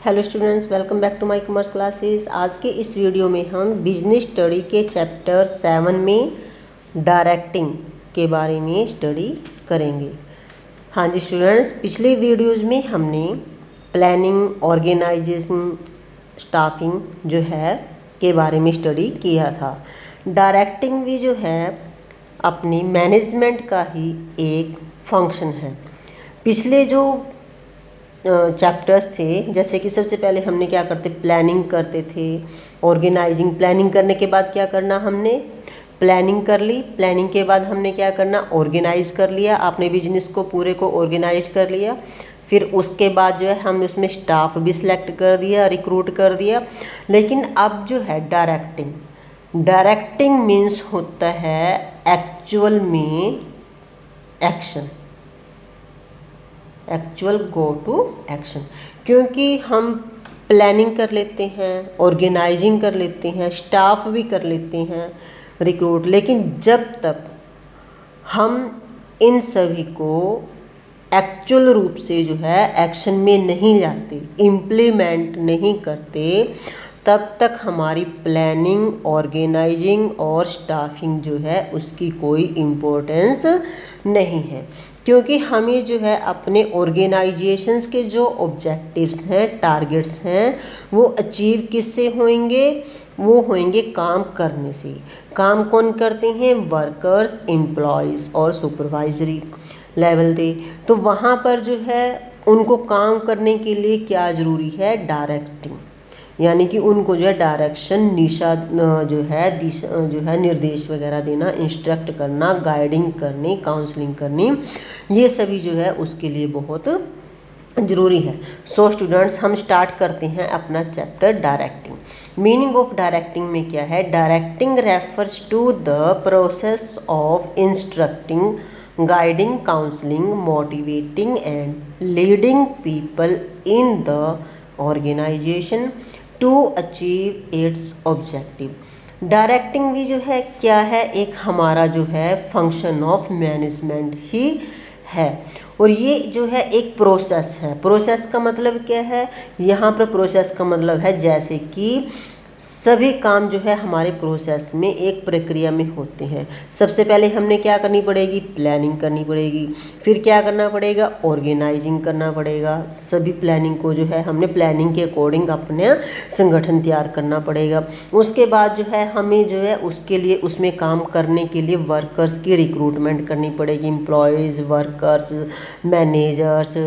Hello students, welcome back to my commerce classes. आज के इस वीडियो में हम बिजनेस स्टडी के चैप्टर 7 में डायरेक्टिंग के बारे में स्टडी करेंगे। हाँ जी स्टूडेंट्स, पिछले वीडियोज़ में हमने प्लानिंग, ऑर्गेनाइजेशन, स्टाफिंग जो है के बारे में स्टडी किया था। डायरेक्टिंग भी जो है अपनी मैनेजमेंट का ही एक फंक्शन है। पिछले जो चैप्टर्स थे, जैसे कि सबसे पहले हमने क्या करते, प्लानिंग करते थे, ऑर्गेनाइजिंग। प्लानिंग करने के बाद क्या करना, हमने प्लानिंग कर ली। प्लानिंग के बाद हमने क्या करना, ऑर्गेनाइज कर लिया, अपने बिजनेस को पूरे को ऑर्गेनाइज कर लिया। फिर उसके बाद जो है हमने उसमें स्टाफ भी सिलेक्ट कर दिया, रिक्रूट कर दिया। लेकिन अब जो है डायरेक्टिंग मीन्स होता है एक्चुअल में action, actual go to action. क्योंकि हम प्लानिंग कर लेते हैं, ऑर्गेनाइजिंग कर लेते हैं, स्टाफ भी कर लेते हैं, रिक्रूट, लेकिन जब तक हम इन सभी को एक्चुअल रूप से जो है एक्शन में नहीं लाते, इम्प्लीमेंट नहीं करते, तब तक हमारी प्लानिंग, ऑर्गेनाइजिंग और स्टाफिंग जो है उसकी कोई इम्पोर्टेंस नहीं है। क्योंकि हमें जो है अपने ऑर्गेनाइजेशंस के जो ऑब्जेक्टिव्स हैं, टारगेट्स हैं, वो अचीव किससे होंगे, वो होंगे काम करने से। काम कौन करते हैं, वर्कर्स, एम्प्लॉयज़ और सुपरवाइजरी लेवल दे। तो वहाँ पर जो है उनको काम करने के लिए क्या ज़रूरी है, डायरेक्टिंग, यानी कि उनको जो है डायरेक्शन, दिशा जो है निर्देश वगैरह देना, इंस्ट्रक्ट करना, गाइडिंग करनी, काउंसलिंग करनी, ये सभी जो है उसके लिए बहुत ज़रूरी है। सो स्टूडेंट्स, हम स्टार्ट करते हैं अपना chapter directing. Meaning of directing में क्या है, directing refers to the process of instructing, guiding, counseling, motivating and leading people in the organization to achieve its objective। Directing भी जो है क्या है, एक हमारा जो है फंक्शन ऑफ मैनेजमेंट ही है। और ये जो है एक प्रोसेस है। प्रोसेस का मतलब क्या है, यहाँ पर प्रोसेस का मतलब है जैसे कि सभी काम जो है हमारे प्रोसेस में एक प्रक्रिया में होते हैं। सबसे पहले हमने क्या करनी पड़ेगी, प्लानिंग करनी पड़ेगी। फिर क्या करना पड़ेगा, ऑर्गेनाइजिंग करना पड़ेगा। सभी प्लानिंग को जो है हमने प्लानिंग के अकॉर्डिंग अपने संगठन तैयार करना पड़ेगा। उसके बाद जो है हमें जो है उसके लिए, उसमें काम करने के लिए वर्कर्स की रिक्रूटमेंट करनी पड़ेगी, एम्प्लॉयज़, वर्कर्स, मैनेजर्स,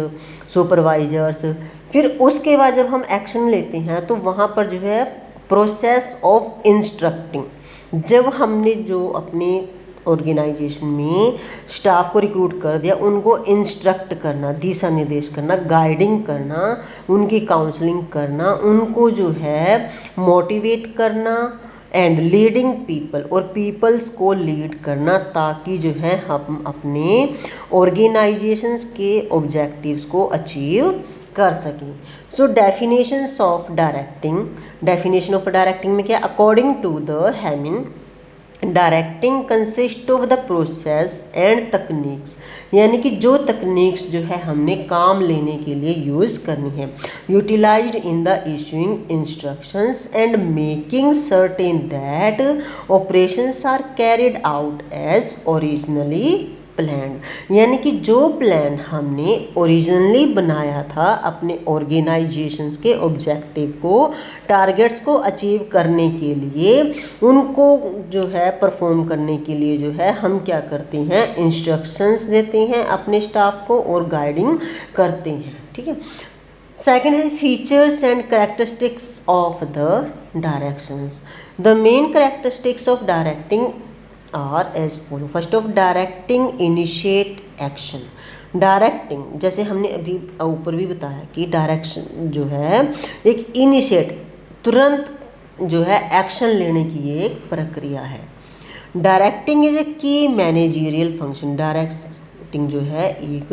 सुपरवाइजर्स। फिर उसके बाद जब हम एक्शन लेते हैं तो वहाँ पर जो है प्रोसेस ऑफ इंस्ट्रक्टिंग, जब हमने जो अपने ऑर्गेनाइजेशन में स्टाफ को रिक्रूट कर दिया, उनको इंस्ट्रक्ट करना, दिशा निर्देश करना, गाइडिंग करना, उनकी काउंसलिंग करना, उनको जो है मोटिवेट करना एंड लीडिंग पीपल, और पीपल्स को लीड करना, ताकि जो है हम अपने ऑर्गेनाइजेशंस के ऑब्जेक्टिव्स को अचीव कर सकें। So definitions of directing, definition of directing में क्या, according to the Haimann, directing consist of the process and techniques, यानी कि जो तकनीक्स जो है हमने काम लेने के लिए यूज़ करनी है, utilized in the issuing instructions and making certain that operations are carried out as originally plan, यानी कि जो प्लान हमने ओरिजिनली बनाया था अपने ऑर्गेनाइजेशंस के ऑब्जेक्टिव को, टारगेट्स को अचीव करने के लिए, उनको जो है परफॉर्म करने के लिए जो है हम क्या करते हैं, इंस्ट्रक्शंस देते हैं अपने स्टाफ को और गाइडिंग करते हैं। ठीक है। सेकेंड है features and characteristics of the directions. The main characteristics of directing are as follow. First of, directing initiate action. Directing, जैसे हमने अभी ऊपर भी बताया कि डायरेक्शन जो है एक इनिशिएट, तुरंत जो है एक्शन लेने की एक प्रक्रिया है। डायरेक्टिंग इज ए की मैनेजरियल फंक्शन। डायरेक्टिंग जो है एक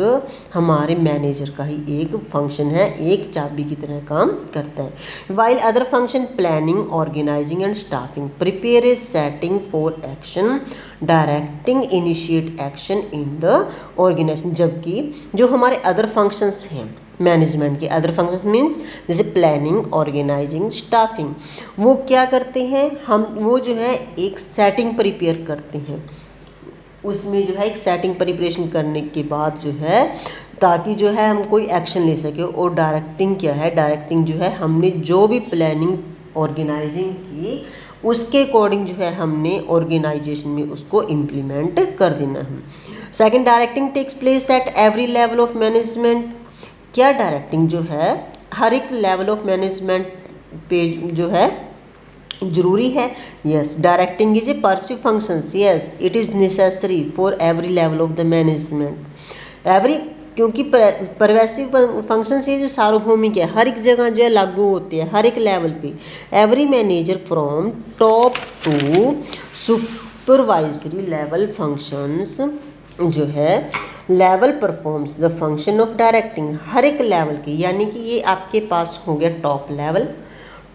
हमारे मैनेजर का ही एक फंक्शन है, एक चाबी की तरह काम करता है। While other function planning, organizing and staffing prepare a setting for action, directing initiate action in the organization. जबकि जो हमारे अदर फंक्शंस हैं, मैनेजमेंट के। अदर फंक्शंस मीन्स जैसे प्लानिंग, ऑर्गेनाइजिंग, स्टाफिंग, वो क्या करते हैं, हम वो जो है एक सेटिंग प्रिपेयर करते हैं, उसमें जो है एक सेटिंग प्रिपरेशन करने के बाद जो है ताकि जो है हम कोई एक्शन ले सके। और डायरेक्टिंग क्या है, डायरेक्टिंग जो है हमने जो भी प्लानिंग ऑर्गेनाइजिंग की उसके अकॉर्डिंग जो है हमने ऑर्गेनाइजेशन में उसको इम्प्लीमेंट कर देना है। Second, directing takes place at every level of management. क्या डायरेक्टिंग जो है हर एक लेवल ऑफ मैनेजमेंट पे जो है जरूरी है। Yes, directing is A perceive functions, yes it is necessary for every level of the management. Every, क्योंकि परवेसिव फंक्शंस ये जो सार्वभौमिक है, हर एक जगह जो है लागू होते हैं, हर एक लेवल पे। Every manager from top to supervisory level functions जो है level performs the function of directing. हर एक लेवल की, यानी कि ये आपके पास हो गया टॉप लेवल।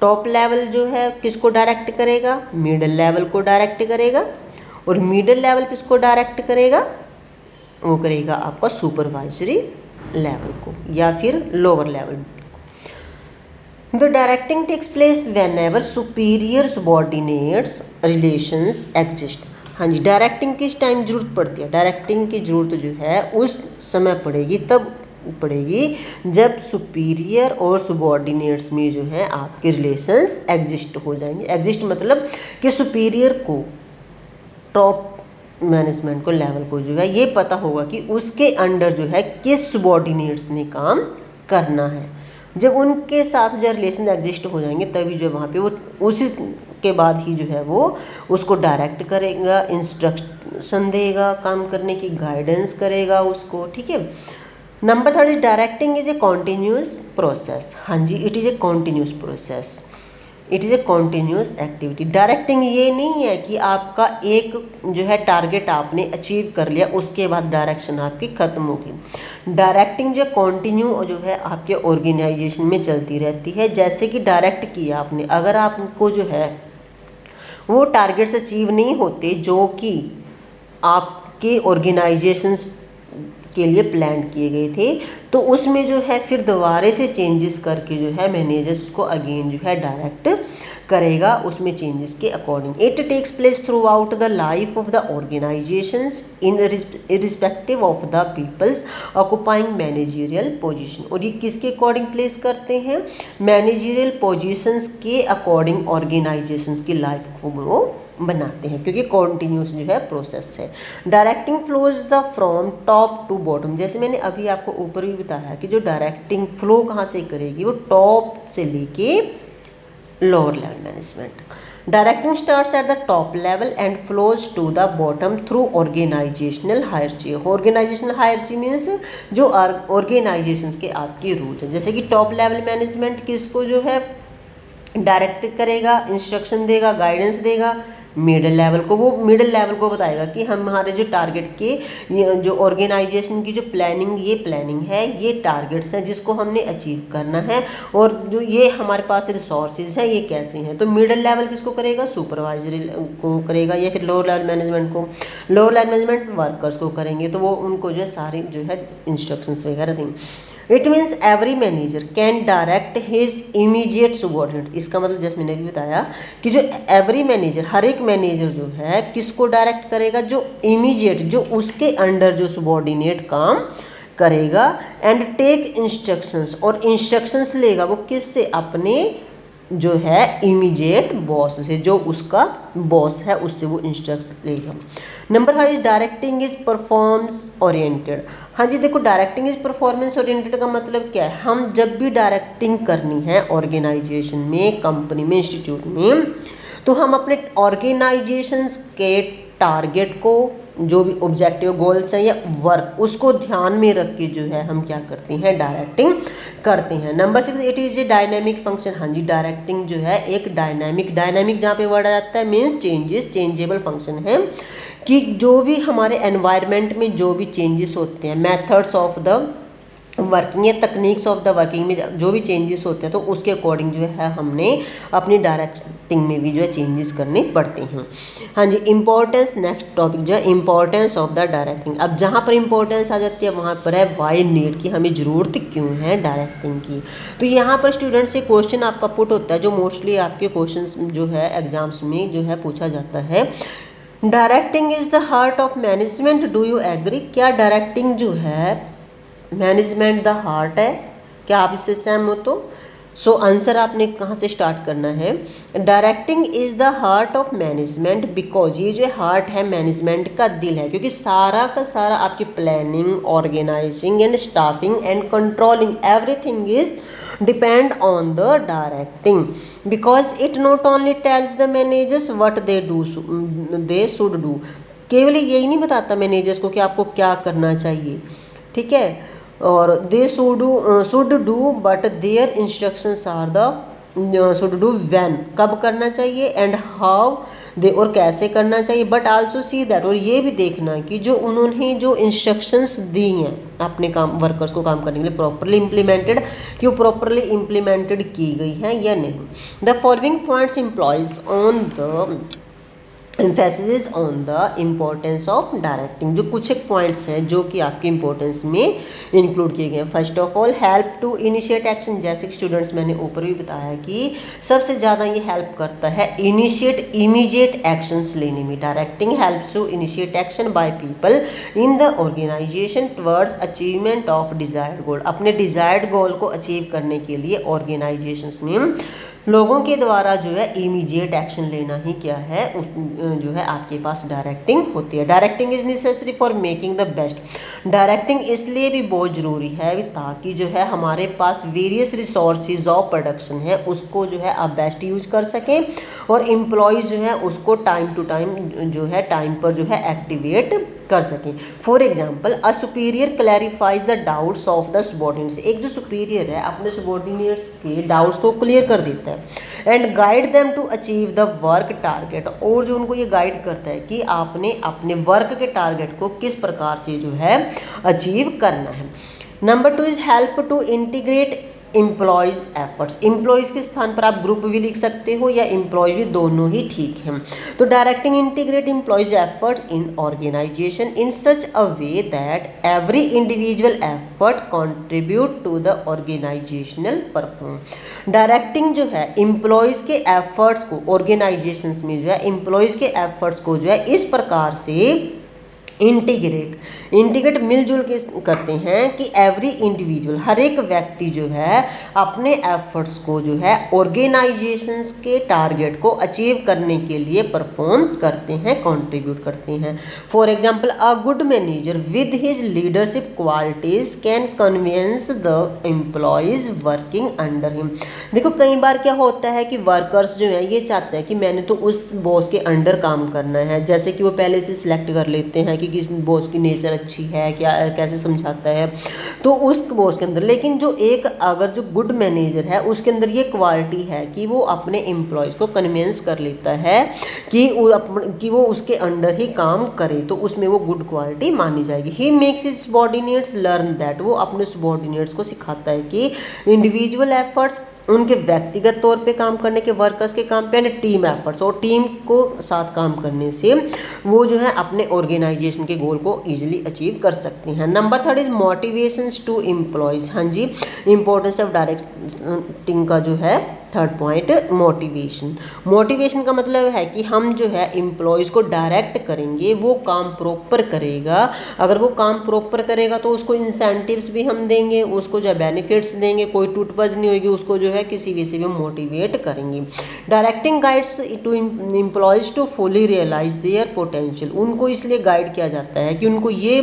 टॉप लेवल जो है किसको डायरेक्ट करेगा, मिडिल लेवल को डायरेक्ट करेगा। और मिडिल लेवल किसको डायरेक्ट करेगा, वो करेगा आपका सुपरवाइजरी लेवल को या फिर lower level. The directing takes place whenever superior subordinates relations exist. हाँ जी, डायरेक्टिंग किस टाइम जरूरत पड़ती है, डायरेक्टिंग की जरूरत जो है उस समय पड़ेगी, तब पड़ेगी जब सुपीरियर और सुबॉर्डिनेट्स में जो है आपके रिलेशंस एग्जिस्ट हो जाएंगे। एग्जिस्ट मतलब कि सुपीरियर को, टॉप मैनेजमेंट को, लेवल को जो है ये पता होगा कि उसके अंडर जो है किस सुबॉर्डिनेट्स ने काम करना है। जब उनके साथ जो रिलेशन एग्जिस्ट हो जाएंगे तभी जो वहाँ पे वो उसी के बाद ही जो है वो उसको डायरेक्ट करेगा, इंस्ट्रक्शन देगा काम करने की, गाइडेंस करेगा उसको, ठीक है। Number third is directing is a continuous process. हाँ जी, it is a continuous process, it is a continuous activity. Directing ये नहीं है कि आपका एक जो है टारगेट आपने अचीव कर लिया उसके बाद डायरेक्शन आपकी ख़त्म होगी। डायरेक्टिंग जो कंटिन्यू जो है आपके ऑर्गेनाइजेशन में चलती रहती है। जैसे कि डायरेक्ट किया आपने, अगर आपको जो है वो टारगेट्स अचीव नहीं होते जो कि आपके ऑर्गेनाइजेशंस के लिए प्लान किए गए थे, तो उसमें जो है फिर दोबारा से चेंजेस करके जो है मैनेजर्स उसको अगेन जो है डायरेक्ट करेगा उसमें चेंजेस के according. It takes place throughout the life of the organizations in irrespective of the peoples occupying managerial position. और ये किसके अकॉर्डिंग प्लेस करते हैं, मैनेजरियल पोजीशंस के अकॉर्डिंग ऑर्गेनाइजेशंस की लाइफ को वो बनाते हैं, क्योंकि कॉन्टिन्यूस जो है प्रोसेस है। Directing flows the from top to bottom. जैसे मैंने अभी आपको ऊपर भी बताया कि जो डायरेक्टिंग फ्लो कहाँ से करेगी, वो टॉप से लेके lower level management. Directing starts at the top level and flows to the bottom through organisational hierarchy. Organisational hierarchy means जो ऑर्गेनाइजेशंस के आपके रूल है। जैसे कि टॉप लेवल मैनेजमेंट किसको जो है डायरेक्ट करेगा, इंस्ट्रक्शन देगा, गाइडेंस देगा मिडिल लेवल को। वो मिडिल लेवल को बताएगा कि हमारे जो टारगेट के जो ऑर्गेनाइजेशन की जो प्लानिंग, ये प्लानिंग है, ये टारगेट्स हैं जिसको हमने अचीव करना है, और जो ये हमारे पास रिसोर्सेज हैं ये कैसे हैं। तो मिडिल लेवल किसको करेगा, सुपरवाइजरी को करेगा, या फिर लोअर लेवल मैनेजमेंट को, लोअर लेवल मैनेजमेंट वर्कर्स को करेंगे, तो वो उनको जो है सारी जो है इंस्ट्रक्शंस वगैरह देंगे। It means every manager can direct his immediate subordinate. इसका मतलब जैसे मैंने भी बताया कि जो एवरी मैनेजर, हर एक मैनेजर जो है किसको डायरेक्ट करेगा, जो इमीडिएट, जो उसके अंडर जो सुबॉर्डिनेट काम करेगा, एंड टेक इंस्ट्रक्शंस, और इंस्ट्रक्शंस लेगा वो किससे, अपने जो है इमीडिएट बॉस से, जो उसका बॉस है उससे वो इंस्ट्रक्शन लेगा। Number 5 directing is performance oriented. हाँ जी, देखो डायरेक्टिंग इज परफॉर्मेंस ओरिएंटेड का मतलब क्या है, हम जब भी डायरेक्टिंग करनी है ऑर्गेनाइजेशन में, कंपनी में, इंस्टीट्यूट में, तो हम अपने ऑर्गेनाइजेशंस के टारगेट को, जो भी ऑब्जेक्टिव गोल्स हैं या वर्क, उसको ध्यान में रख के जो है हम क्या करते हैं, डायरेक्टिंग करते हैं। Number 6 it is a dynamic function. हाँ जी, डायरेक्टिंग जो है एक डायनामिक जहाँ पे वर्ड आ जाता है मीन्स चेंजेस, चेंजेबल फंक्शन है कि जो भी हमारे एनवायरनमेंट में जो भी चेंजेस होते हैं, मेथड्स ऑफ द वर्किंग या तकनीक्स ऑफ द वर्किंग में जो भी चेंजेस होते हैं तो उसके अकॉर्डिंग जो है हमने अपनी डायरेक्टिंग में भी जो है चेंजेस करने पड़ते हैं। हाँ जी, इंपॉर्टेंस, नेक्स्ट टॉपिक जो है इंपॉर्टेंस ऑफ द डायरेक्टिंग। अब जहाँ पर इंपॉर्टेंस आ जाती है वहाँ पर है वाई नीड, की हमें ज़रूरत क्यों है डायरेक्टिंग की। तो यहाँ पर स्टूडेंट से क्वेश्चन आपका पुट होता है जो मोस्टली आपके क्वेश्चन जो है एग्जाम्स में जो है पूछा जाता है, directing is the heart of management, do you agree. क्या डायरेक्टिंग जो है मैनेजमेंट द हार्ट है, क्या आप इससे सहमत हो। सो आंसर आपने कहाँ से स्टार्ट करना है, directing is the heart of management because ये जो हार्ट है मैनेजमेंट का दिल है, क्योंकि सारा का सारा आपकी planning, organizing and staffing and controlling everything is depend on the directing because it not only tells the managers what they should do. केवल यही नहीं बताता मैनेजर्स को कि आपको क्या करना चाहिए, ठीक है, और they should do but their instructions are the should do when, कब करना चाहिए, एंड हाउ दे, और कैसे करना चाहिए, बट आल्सो सी दैट, और ये भी देखना कि जो उन्होंने जो इंस्ट्रक्शंस दी हैं अपने काम वर्कर्स को काम करने के लिए प्रॉपरली इम्प्लीमेंटेड, कि वो प्रॉपरली इम्प्लीमेंटेड की गई है या नहीं। The following points employees on the emphasis on the importance of directing, जो कुछ एक पॉइंट्स हैं जो कि आपके इंपॉर्टेंस में इंक्लूड किए गए हैं। First of all help to initiate action, जैसे कि स्टूडेंट्स मैंने ऊपर भी बताया कि सबसे ज़्यादा ये हेल्प करता है इनिशिएट इमीडिएट एक्शंस लेने में। Directing helps to initiate action by people in the organisation towards achievement of desired goal, अपने डिजायर्ड गोल को अचीव करने के लिए ऑर्गेनाइजेशंस में लोगों के द्वारा जो है इमीडिएट एक्शन लेना ही क्या है जो है आपके पास डायरेक्टिंग होती है। Directing is necessary for making the best, directing इसलिए भी बहुत ज़रूरी है ताकि जो है हमारे पास वेरियस रिसोर्सेज ऑफ प्रोडक्शन है उसको जो है आप बेस्ट यूज कर सकें, और एम्प्लॉयज़ जो है उसको टाइम टू टाइम जो है टाइम पर जो है एक्टिवेट कर सकें। For example a superior clarifies the doubts of the subordinates, एक जो सुपीरियर है अपने सबॉर्डिनेट्स के डाउट्स को क्लियर कर देता है, and guide them to achieve the work target, और जो उनको ये गाइड करता है कि आपने अपने वर्क के टारगेट को किस प्रकार से जो है अचीव करना है। Number 2 is help to integrate employees efforts, employees के स्थान पर आप ग्रुप भी लिख सकते हो या एम्प्लॉय भी, दोनों ही ठीक हैं। तो directing integrate employees efforts in organization in such a way that every individual effort contribute to the organizational performance. Directing जो है एम्प्लॉयज़ के एफर्ट्स को ऑर्गेनाइजेशंस में जो है एम्प्लॉयज़ के एफर्ट्स को जो है इस प्रकार से इंटीग्रेट मिलजुल के करते हैं कि एवरी इंडिविजुअल, हर एक व्यक्ति जो है अपने एफर्ट्स को जो है ऑर्गेनाइजेशंस के टारगेट को अचीव करने के लिए परफॉर्म करते हैं, कंट्रीब्यूट करते हैं। For example a good manager with his leadership qualities can convince the employees working under him. देखो कई बार क्या होता है कि वर्कर्स जो है ये चाहते हैं कि मैंने तो उस बॉस के अंडर काम करना है, जैसे कि वो पहले से सिलेक्ट कर लेते हैं कि किस बॉस की नेचर अच्छी है, क्या कैसे समझाता है, तो उस बॉस के अंदर। लेकिन जो एक अगर जो गुड मैनेजर है उसके अंदर ये क्वालिटी है कि वो अपने एम्प्लॉयज़ को कन्विंस कर लेता है कि वो उसके अंडर ही काम करे, तो उसमें वो गुड क्वालिटी मानी जाएगी। He makes his subordinates learn that, वो अपने सबॉर्डिनेट्स को सिखाता है कि इंडिविजुअल एफर्ट्स, उनके व्यक्तिगत तौर पे काम करने के वर्कर्स के काम पे, एंड टीम एफर्ट्स, और टीम को साथ काम करने से वो जो है अपने ऑर्गेनाइजेशन के गोल को इजीली अचीव कर सकते हैं। Number 3 is motivations to employees. हाँ जी, इंपॉर्टेंस ऑफ डायरेक्टिंग का जो है थर्ड पॉइंट मोटिवेशन। मोटिवेशन का मतलब है कि हम जो है एम्प्लॉयज़ को डायरेक्ट करेंगे, वो काम प्रॉपर करेगा। अगर वो काम प्रॉपर करेगा तो उसको इंसेंटिव्स भी हम देंगे, उसको जो है बेनिफिट्स देंगे, कोई टूटपज नहीं होगी, उसको जो है किसी वे से भी मोटिवेट करेंगे। Directing guides to employees to fully realize their potential, उनको इसलिए गाइड किया जाता है कि उनको ये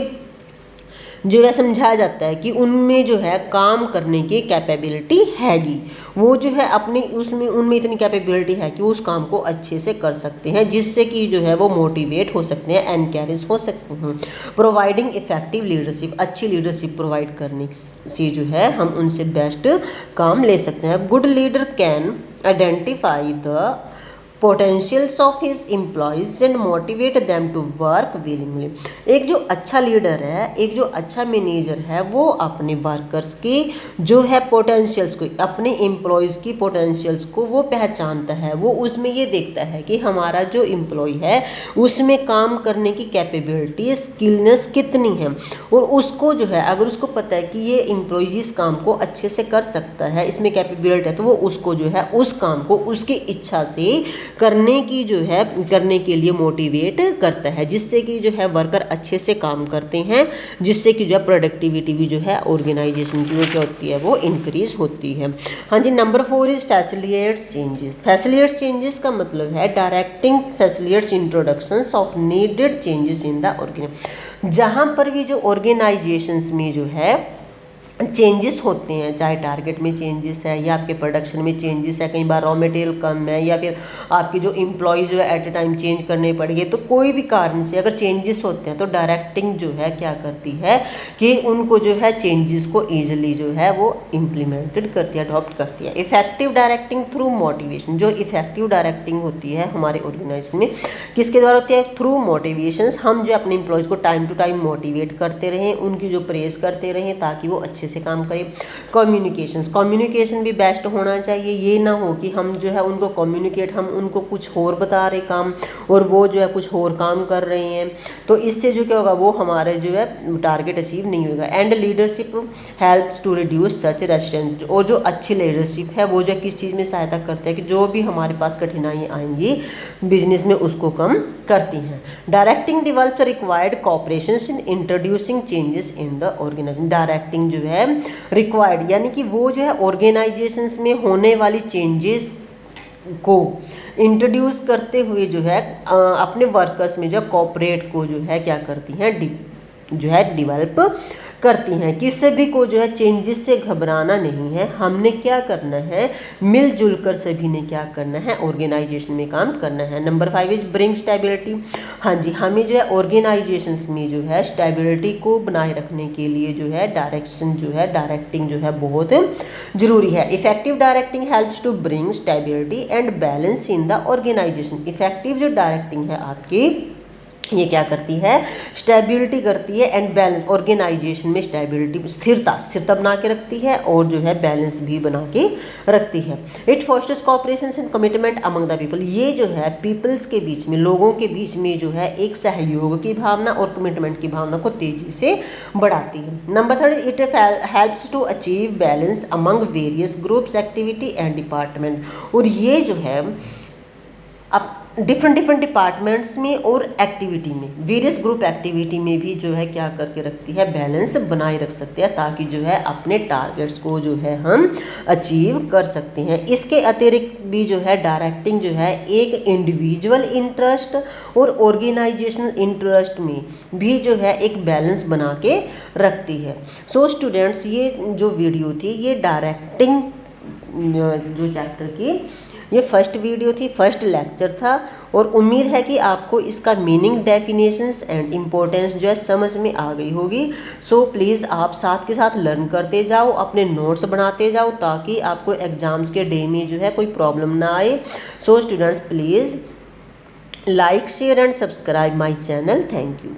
जो है समझाया जाता है कि उनमें जो है काम करने की कैपेबिलिटी हैगी, वो जो है अपनी उसमें उनमें इतनी कैपेबिलिटी है कि उस काम को अच्छे से कर सकते हैं, जिससे कि जो है वो मोटिवेट हो सकते हैं, एनकरेज हो सकते हैं। प्रोवाइडिंग इफेक्टिव लीडरशिप, अच्छी लीडरशिप प्रोवाइड करने से जो है हम उनसे बेस्ट काम ले सकते हैं। Good leader can identify the potentials of his employees and motivate them to work willingly. एक जो अच्छा लीडर है, एक जो अच्छा मैनेजर है, वो अपने वर्कर्स की जो है पोटेंशियल्स को, अपने एम्प्लॉयज़ की पोटेंशियल्स को वो पहचानता है। वो उसमें ये देखता है कि हमारा जो एम्प्लॉय है उसमें काम करने की कैपेबिलिटी, स्किलनेस कितनी है, और उसको जो है अगर उसको पता है कि ये एम्प्लॉय इस काम को अच्छे से कर सकता है, इसमें कैपेबिलिटी है, तो वो उसको जो है उस काम को उसकी इच्छा से करने की जो है करने के लिए मोटिवेट करता है, जिससे कि जो है वर्कर अच्छे से काम करते हैं, जिससे कि जो है प्रोडक्टिविटी भी जो है ऑर्गेनाइजेशन की वो क्या होती है, वो इंक्रीज होती है। हाँ जी, number 4 is facilitates changes. Facilitates changes का मतलब है directing facilitates introductions of needed changes in the organisation. जहाँ पर भी जो ऑर्गेनाइजेशंस में जो है चेंजेस होते हैं, चाहे टारगेट में चेंजेस है या आपके प्रोडक्शन में चेंजेस है, कई बार रॉ मटेरियल कम है या फिर आपके जो एम्प्लॉयज़ जो है एट ए टाइम चेंज करने पड़ेंगे, तो कोई भी कारण से अगर चेंजेस होते हैं तो डायरेक्टिंग जो है क्या करती है कि उनको जो है चेंजेस को ईजिली जो है वो इम्प्लीमेंटेड करती है, अडॉप्ट करती है। Effective directing through motivation. जो इफेक्टिव डायरेक्टिंग होती है हमारे ऑर्गेनाइजेशन में किसके द्वारा होती है, थ्रू मोटिवेशंस। हम जो अपने एम्प्लॉयज़ को टाइम टू टाइम मोटिवेट करते रहें, उनकी जो प्रेस करते रहें ताकि वो अच्छे से काम करें। कम्युनिकेशन भी बेस्ट होना चाहिए। ये ना हो कि हम जो है उनको हम उनको कुछ और बता रहे काम और वो जो है कुछ और काम कर रहे हैं, तो इससे जो क्या होगा, वो हमारे जो है टारगेट अचीव नहीं होगा। And leadership helps to reduce such resistance. और जो अच्छी लीडरशिप है वो जो किस चीज़ में सहायता करता है कि जो भी हमारे पास कठिनाइयाँ आएंगी बिजनेस में उसको कम करती हैं। Directing develops required cooperation in introducing changes in the organization. Directing जो है रिक्वायर्ड यानी कि वो जो है ऑर्गेनाइजेशंस में होने वाली चेंजेस को इंट्रोड्यूस करते हुए जो है अपने वर्कर्स में जो कोऑपरेट को जो है क्या करती हैं, जो है डेवलप करती हैं। किसी भी को जो है चेंजेस से घबराना नहीं है, हमने क्या करना है, मिलजुल कर सभी ने क्या करना है, ऑर्गेनाइजेशन में काम करना है। Number 5 is bring stability. हाँ जी, हमें जो है ऑर्गेनाइजेशंस में जो है स्टेबिलिटी को बनाए रखने के लिए जो है डायरेक्टिंग जो है बहुत जरूरी है। Effective directing helps to bring stability and balance in the organization. Effective जो डायरेक्टिंग है आपकी, ये क्या करती है, स्टेबिलिटी करती है एंड बैलेंस, ऑर्गेनाइजेशन में स्टेबिलिटी स्थिरता बना के रखती है और जो है बैलेंस भी बना के रखती है। It fosters cooperation and commitment among the people. ये जो है पीपल्स के बीच में, लोगों के बीच में जो है एक सहयोग की भावना और कमिटमेंट की भावना को तेजी से बढ़ाती है। Number 3 it helps to achieve balance among various groups activity and department. और ये जो है अब डिफरेंट डिपार्टमेंट्स में और एक्टिविटी में, वेरियस ग्रुप एक्टिविटी में भी जो है क्या करके रखती है, बैलेंस बनाए रख सकते हैं ताकि जो है अपने टारगेट्स को जो है हम अचीव कर सकते हैं। इसके अतिरिक्त भी जो है डायरेक्टिंग जो है एक इंडिविजुअल इंटरेस्ट और ऑर्गेनाइजेशनल इंटरेस्ट में भी जो है एक बैलेंस बना के रखती है। सो स्टूडेंट्स, ये जो वीडियो थी ये डायरेक्टिंग जो चैप्टर की ये फर्स्ट वीडियो थी, फर्स्ट लेक्चर था, और उम्मीद है कि आपको इसका मीनिंग, डेफिनेशंस एंड इम्पोर्टेंस जो है समझ में आ गई होगी। सो प्लीज़ आप साथ के साथ लर्न करते जाओ, अपने नोट्स बनाते जाओ ताकि आपको एग्ज़ाम्स के डे में जो है कोई प्रॉब्लम ना आए। So students, please like, share and subscribe my channel. Thank you.